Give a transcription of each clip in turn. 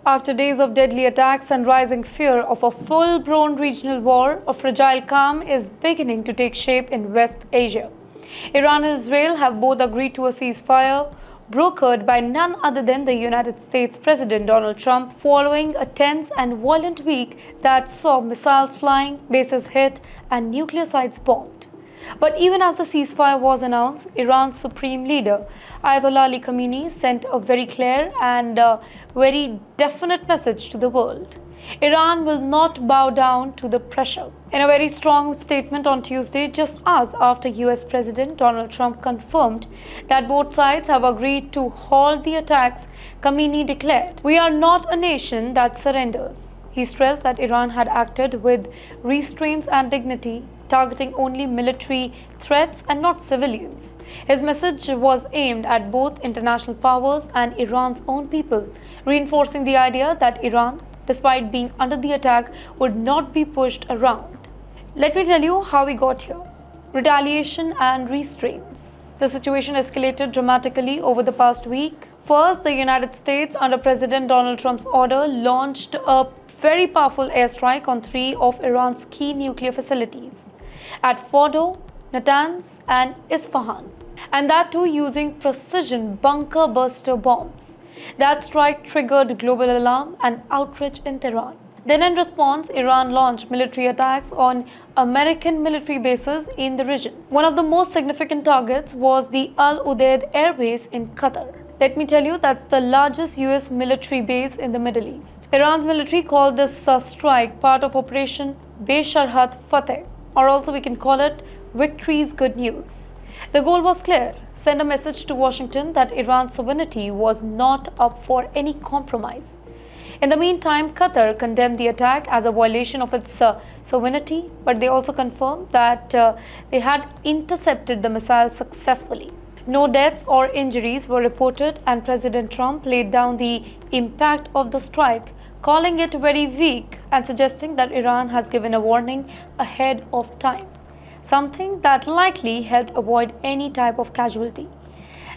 After days of deadly attacks and rising fear of a full-blown regional war, a fragile calm is beginning to take shape in West Asia. Iran and Israel have both agreed to a ceasefire, brokered by none other than the United States President Donald Trump, following a tense and violent week that saw missiles flying, bases hit, and nuclear sites bombed. But even as the ceasefire was announced, Iran's supreme leader, Ayatollah Ali Khamenei, sent a very clear and very definite message to the world. Iran will not bow down to the pressure. In a very strong statement on Tuesday, just hours after US President Donald Trump confirmed that both sides have agreed to halt the attacks, Khamenei declared, "We are not a nation that surrenders." He stressed that Iran had acted with restraints and dignity, targeting only military threats and not civilians. His message was aimed at both international powers and Iran's own people, reinforcing the idea that Iran, despite being under the attack, would not be pushed around. Let me tell you how we got here. Retaliation and restraints. The situation escalated dramatically over the past week. First, the United States, under President Donald Trump's order, launched a very powerful airstrike on 3 of Iran's key nuclear facilities at Fordo, Natanz, and Isfahan, and that too using precision bunker buster bombs. That strike triggered global alarm and outrage in Tehran. Then in response, Iran launched military attacks on American military bases in the region. One of the most significant targets was the Al Udeid Air Base in Qatar. Let me tell you, that's the largest US military base in the Middle East. Iran's military called this strike part of Operation Besharhat Fateh, or also we can call it Victory's Good News. The goal was clear: send a message to Washington that Iran's sovereignty was not up for any compromise. In the meantime, Qatar condemned the attack as a violation of its sovereignty, but they also confirmed that they had intercepted the missile successfully. No deaths or injuries were reported, and President Trump laid down the impact of the strike, calling it very weak and suggesting that Iran has given a warning ahead of time, something that likely helped avoid any type of casualty.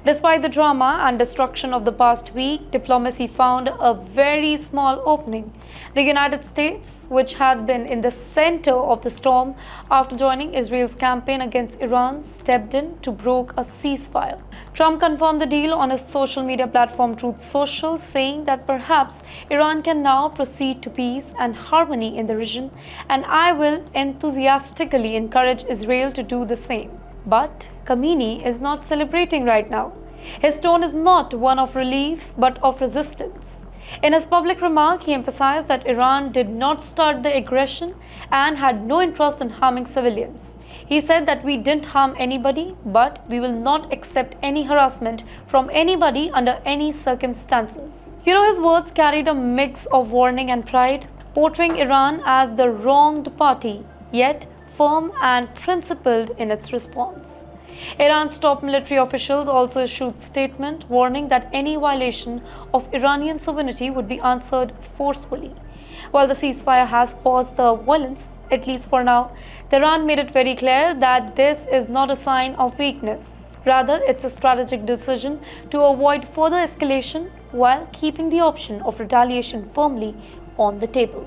Despite the drama and destruction of the past week, diplomacy found a very small opening. The United States, which had been in the center of the storm after joining Israel's campaign against Iran, stepped in to broker a ceasefire. Trump confirmed the deal on his social media platform Truth Social, saying that perhaps Iran can now proceed to peace and harmony in the region, and I will enthusiastically encourage Israel to do the same. But Khamenei is not celebrating right now. His tone is not one of relief, but of resistance. In his public remark, he emphasized that Iran did not start the aggression and had no interest in harming civilians. He said that we didn't harm anybody, but we will not accept any harassment from anybody under any circumstances. His words carried a mix of warning and pride, portraying Iran as the wronged party, yet firm and principled in its response. Iran's top military officials also issued statement warning that any violation of Iranian sovereignty would be answered forcefully. While the ceasefire has paused the violence, at least for now, Tehran made it very clear that this is not a sign of weakness. Rather, it's a strategic decision to avoid further escalation while keeping the option of retaliation firmly on the table.